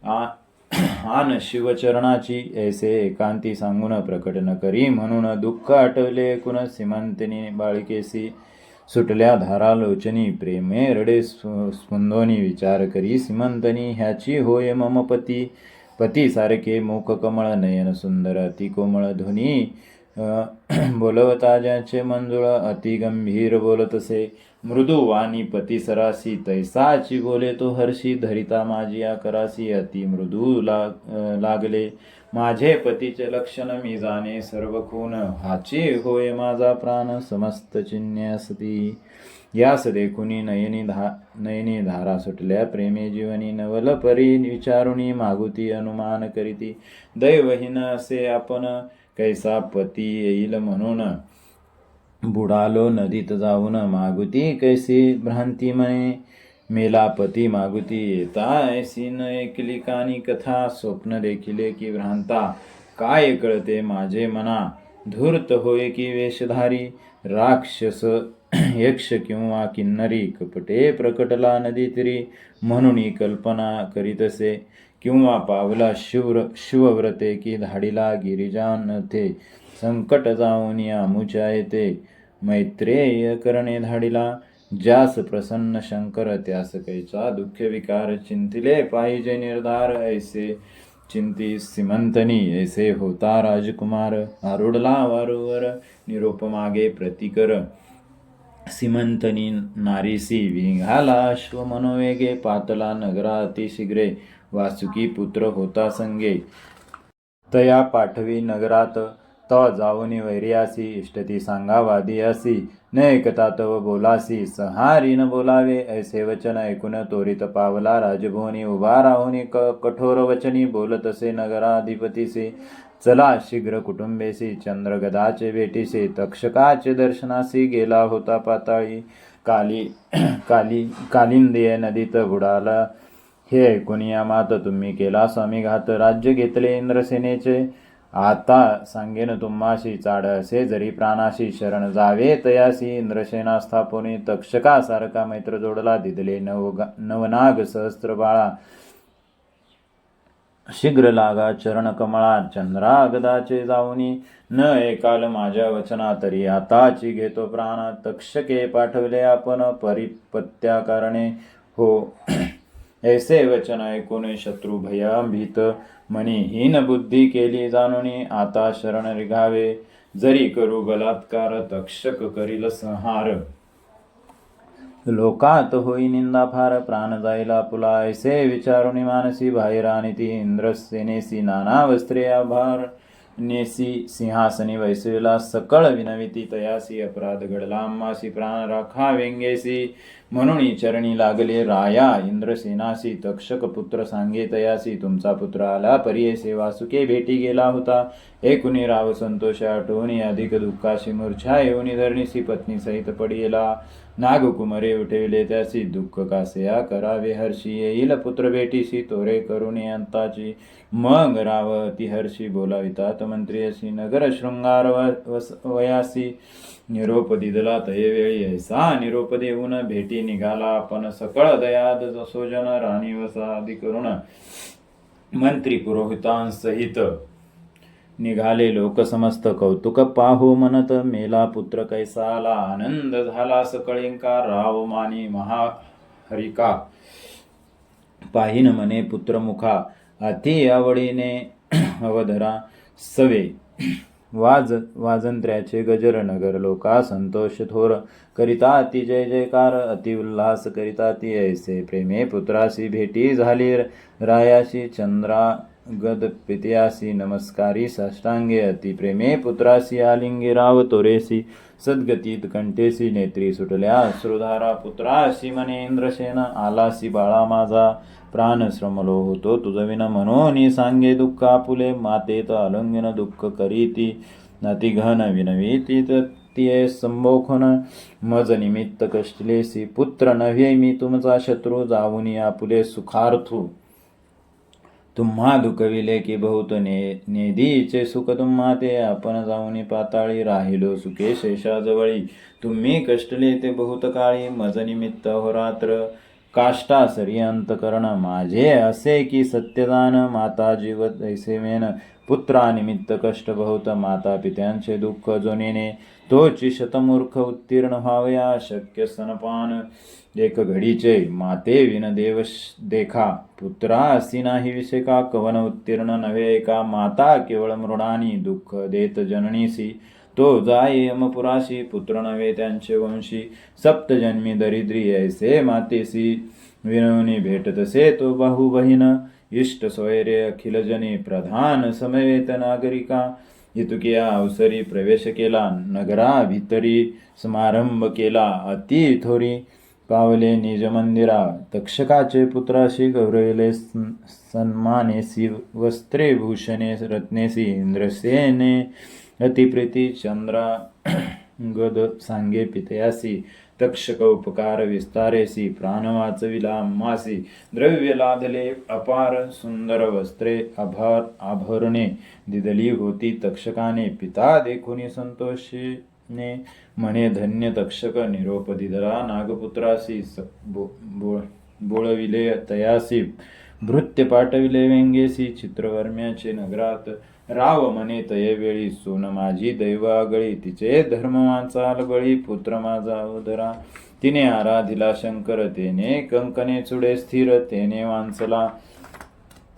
आन शिवचरणाची ऐसे एकांती सांगून प्रकट न करी म्हणून दुःख आठवले कुण सीमंतिनी बाळिकेसी सुटल्या धारा लोचनी प्रेमे रडे स्पंदोनी विचार करी सीमंतनी ह्याची होय मम पती पती सारखे मुख कमळ नयन सुंदर अति कोमळ ध्वनी बोलवता ज्याचे मंजुळ अति गंभीर बोलतसे मृदू वाणी पती सरासी तैसाची बोले तो हर्षी धरिता माझी करासी अति मृदू लागले माझे पतीचे लक्षण मी जाणे सर्व खून हाची होय माझा प्राण समस्त चिन्हसती यास देखुनी नयनी धारा सुटल्या प्रेमे जीवनी नवल परी विचारुनी मागुती अनुमान करीती दैवहीन असे आपण कैसा पती येईल म्हणून बुडालो नदीत जाऊन मागुती कैसी भ्रांती मने मेला पती मागुती येता ऐसी न ऐकली कानी कथा स्वप्न देखिले की भ्रांता काय कळते माझे मना धूर्त होय की वेशधारी राक्षस यक्ष किंवा किन्नरी कपटे प्रकटला नदी तरी म्हणून कल्पना करीतसे किंवा पावला शिवव्रते की धाडीला गिरिजानथे संकट जाऊन आमुच्या येते मैत्रेय करणे धाडीला ज्यास प्रसन्न शंकर त्यास कैचा दुःख विकार चिंतिले पाहिजे निर्धार ऐसे चिंती सीमंतनी ऐसे होता राजकुमार आरुडला वारूवर निरोप मागे प्रतिकर सीमंतनी नारीसी विंघाला अश्व मनोवेगे पातला नगरा अतिशीघ्रे वासुकी पुत्र होता संगे तया पाठवी नगरात तव जाऊनी वैर्यासी इष्टती सांगावादी असी न ऐकता तव बोलासी संहारी न बोलावे ऐसे वचन ऐकून त्वरित पावला राजभुवनी उभा राहुनी कठोर वचनी बोलतसे नगराधिपतीसे चला शीघ्र कुटुंबेसी चंद्रगदाचे भेटीसे तक्षकाचे दर्शनासी गेला होता पाताळी कालिंदिये नदीत बुडाला हे ऐकून या मात तुम्ही केला स्वामी घात राज्य घेतले इंद्रसेनेचे आता सांगेन तुम्हाशी चाड असे जरी प्राणाशी शरण जावे तयासी इंद्रसेना स्थापने तक्षकासारखा मैत्र जोडला दिदले नवनाग सहस्त्र बाळा शीघ्र लागा चरण कमळा चंद्रा गदाचे जाऊनी न ऐकाल माझ्या वचना तरी आताची घेतो प्राण तक्षके पाठवले आपण परिपत्या कारणे हो ऐसे वचन ऐकून शत्रु भयभीत मनी हीन बुद्धी केली जाणूनी आता शरण रिघावे जरी करू बलात्कार तक्षक करील संहार लोकात होई निंदा फार प्राण जायला पुला ऐसे विचारुनी मानसी बाहेर आणि ती इंद्रसेनेसी नाना वस्त्रे आभार नेसी सिंहासनी वैसविला सकळ विनविती तयासी अपराध घडला आम्हासी प्राण राखा व्यंगेसी म्हणून चरणी लागले राया इंद्रसेनासी तक्षक पुत्र सांगे तयासी तुमचा पुत्र आला परिये वासुके भेटी गेला होता ऐकुनी राव संतोष आठवणी अधिक दुःखाशी मूर्छा येऊनी धरणीसी पत्नी सहित पडिला नागकुमरे उठविले त्यासी दुःख कासया करावे हर्षी येईल पुत्र भेटीसी तोरे करुणी अंताची मग राव अति हर्षी बोलावितात मंत्री अशी नगर शृंगार वयासी निरोप दिदला तये वेळी ऐसा निरोप देऊन भेटी निघाला आपण सकळ दयाद जसोजन राणी वसादी करुण मंत्री पुरोहितांसहित निघाले लोक समस्त कौतुक पाहू म्हणत मेला पुत्र कैसाला आनंद झाला सकळिंका राव मानी महाहरिका पाहिन मने पुत्र मुखा अति आवडीने अवधरा सवे वाजंत्र्याचे गजर नगर लोका संतोष थोर करिता अति जय जयकार अति उल्हास करिता ती ऐसे प्रेमे पुत्रासी भेटी झाली रायाशी चंद्रा गद पित्यासी नमस्कारी साष्टांगे अति प्रेमे पुत्रासी आलिंगे राव तोरेसी सद्गतीत कंठेसी नेत्री सुटल्या अश्रुधारा पुत्रासी मने इंद्रसेन आलासी बाळा माझा प्राण श्रमलो होतो तुझविन म्हणून सांगे दुःख आपुले मातेत अलंघन दुःख करीती नती घन विनवीती तिये संबोखन मज निमित्त कष्टलेसी पुत्र नव्हे मी तुमचा शत्रू जाऊनी आपुले सुखार्थू तुम्हा दुखविले की बहुत नेदीचे सुख तुम्हा ते आपण जाऊनी पाताळी राहिलो सुखे शेषाजवळी तुम्ही कष्टले ते बहुत काळी मज निमित्त होरात्र काष्टा सरी अंतकरण माझे असे की सत्यदान माता जीव ऐसे मेन पुत्रा निमित्त कष्ट बहुत माता पित्यांचे दुःख जोनेने तोची शतमूर्ख उत्तीर्ण व्हावया शक्य स्तनपान एक घडीचे माते विन देव देखा पुत्रा असी नाही विषेका कवन उत्तीर्ण नव्हे का माता केवळ मृडानी दुःख देत जननीसी तो जाय यमपुराशी पुत्र नव्हे त्यांचे वंशी सप्तजन्मी दरिद्री ऐसे मातेसी विनवनी भेटतसे तो बाहू बहीण इष्ट सोयरे अखिल जनी प्रधान समवेत नागरिका इतुकिया अवसरी प्रवेश केला नगरा भितरी समारंभ केला अति थोरी पावले निज मंदिरा तक्षकाचे पुत्राशी गौरविले सन्मानेसी वस्त्रे भूषणे रत्नेसी इंद्रसेने अतिप्रीती चंद्रा गद सांगे पितयासी तक्षक उपकार विस्तारेसी प्राण वाचविला मासी द्रव्य लादले अपार सुंदर वस्त्रे आभरणे दिदली होती तक्षकाने पिता देखुनी संतोषीने म्हणे धन्य तक्षक निरोप दिदला नागपुत्रासी बोळविले तयासी भृत्य पाठविले व्यंगेसी चित्रवर्म्याचे नगरात राव म्हणे तयवेळी सोन माझी दैव आगळी तिचे धर्म वाचाल बळी पुत्र माझा उदरा तिने आराधिला शंकर तेने कंकणे चुडे स्थिर तेने वांचला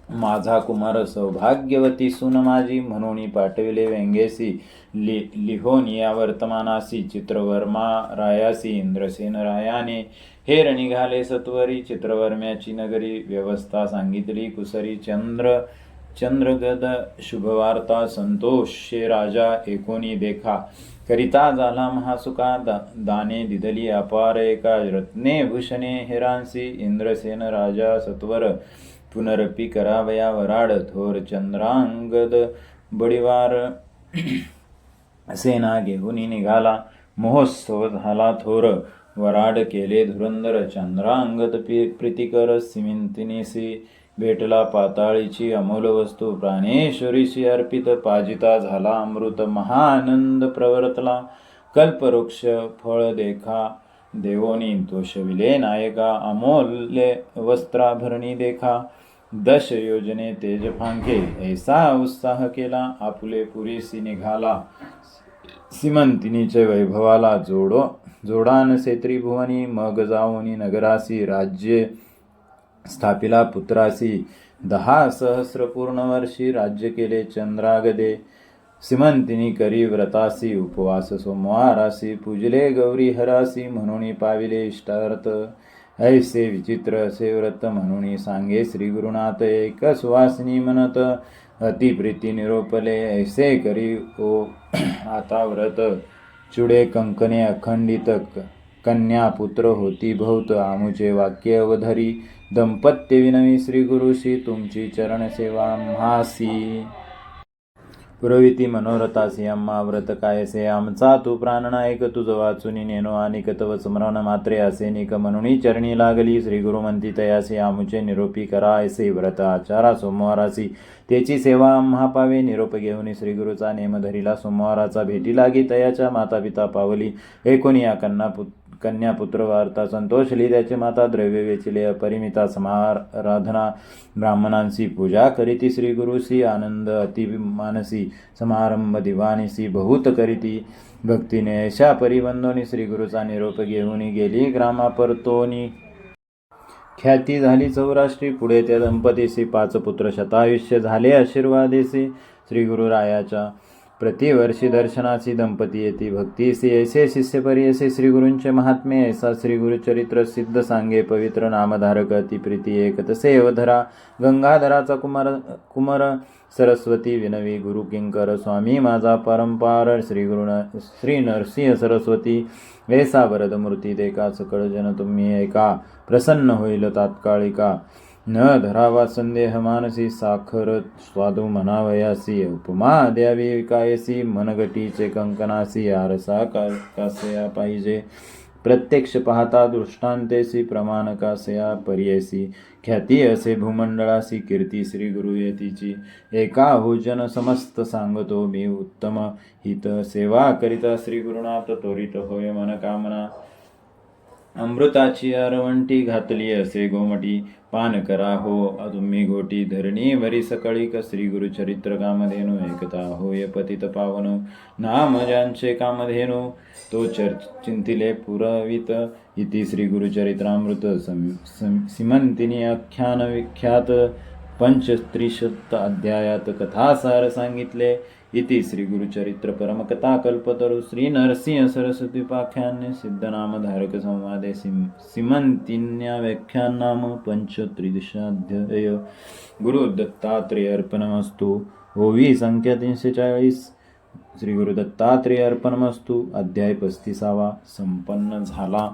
माझा कुमार सौभाग्यवती सून माझी म्हणून पाठविले व्यंगेसी लिहोनिया वर्तमानासी चित्रवर्मा रायासी इंद्रसेन रायाने हेर निघाले सत्वरी चित्रवर्म्याची नगरी व्यवस्था सांगितली कुसरी चंद्रगद शुभवार्ता संतोषे राजा एकोणी देखा करिता झाला महासुका दाने दिदली अपार एका रत्ने भूषणे हेरांसी इंद्रसेन राजा सत्वर पुनरपी करावया वराड थोर चंद्रांगद बडिवार सेना घेऊन निघाला महोत्सव झाला थोर वराड केले धुरंदर चंद्रांगद प्रीतिकर सिमिंतिनीसी भेटला पाताळीची अमोल वस्तू प्राणेश्वरीशी अर्पित पाजिता झाला अमृत महानंद प्रवर्तला कल्पवृक्ष फळ देखा देवोनी तोषविले नायका अमोल्य वस्त्राभरणी देखा दश योजने तेज फांके ऐसा उत्साह केला आपुले पुरीसी निघाला सिमंतिनीचे वैभवाला जोडानसे त्रिभुवनी मग जाऊनी नगरासी राज्य स्थापिला पुत्रासी 10 सहस्र पूर्ण वर्षी राज्य केले चंद्रागदे सिमंतिनी करी व्रतासी उपवास सोमवारासी पूजले गौरी हरासी म्हणून पाविले इष्टार्थ ऐसे विचित्र असे व्रत म्हणून सांगे श्री गुरुनाथ एक सुवासिनी म्हणत अतिप्रीती निरोपले ऐसे करी ओ आता व्रत चुडे कंकणे अखंडित कन्या पुत्र होती बहुत आमुचे वाक्य अवधरी दंपत्य विनवी श्री गुरुशी तुमची चरण सेवा म्हासी पुरविती मनोरथासी आम्हा व्रत कायसे आमचा तू प्राणनायक तुझ वाचुनी नेनो आणि तव स्मरण मात्रे असे निक म्हणून चरणी लागली श्री गुरु म्हणती तयासी आमुचे निरोपी करा ऐसे व्रत आचारा सोमवारासी त्याची सेवा आम्हा पावे निरोप घेऊन श्री गुरुचा नेम धरिला सोमवाराचा भेटी लागी तयाच्या माता पिता पावली एकोणी या कन्या पुत्र वार्ता संतोषली त्याची माता द्रव्य वेचिले अपरिमिता समाराधना ब्राह्मणांसी पूजा करीती श्री गुरुसी आनंद अतिमानसी समारंभ दिवानीसी बहुत करीती भक्तीने अशा परिबंधोनी श्री गुरुचा निरोप घेऊन गेली ग्रामापरतोनी ख्याती झाली चौराष्ट्री पुढे त्या दंपतीसी 5 पुत्र शतायुष्य झाले आशीर्वादेसी श्री गुरुरायाच्या प्रतिवर्षी दर्शनाची दंपती येती भक्तीसी ऐसे शिष्यपरी ऐसे श्रीगुरूंचे महात्म्य ऐसा श्रीगुरुचरित्र सिद्ध सांगे पवित्र नामधारक अति प्रीती एक तसे अवधरा गंगाधराचा कुमार सरस्वती विनवी गुरु किंकर स्वामी माझा परंपार श्री नरसिंह सरस्वती ऐसा वरद मूर्ती देखा सकळ जन तुम्ही ऐका प्रसन्न होईल तात्कालिका न धरावा संदेह मानसी साखर स्वादू म्हणावयासी उपमा द्यावी कायसी मनगटीचे कंकनासी आरसा कासया पाहिजे प्रत्यक्ष पाहता दृष्टांतेसी प्रमाण कासया पर्येसी ख्याती असे भूमंडळासी कीर्ती श्री गुरु येतीची एका भोजन समस्त सांगतो मी उत्तम हित सेवा करिता श्री गुरुनाथ त्वरित होय मन कामना अमृताची अरवंटी घातली असे गोमटी पान करा हो तुम्ही घोटी धरणी वरी सकळी श्री गुरुचरित्र कामधेनु ऐकता होय पतित पावन नाम ज्यांचे कामधेनु तो चिंतिले पुरवित इति श्री गुरुचरित्रामृत सिमंतिनी आख्यान विख्यात पंचत्रिशत अध्यायात कथासार सांगितले इति श्री गुरुचरित्र परमकथा कल्पतरु श्री नरसिंह सरस्वती पाख्यान्य सिद्धनामधारक संवादे सिमंतिन्या व्याख्यान नाम पंचत्रिदशाध्याय गुरु दत्तात्रेय अर्पणमस्तु ओवी संख्या 340 श्री गुरु दत्तात्रेय अर्पणमस्तु अध्याय 35 संपन्न झाला.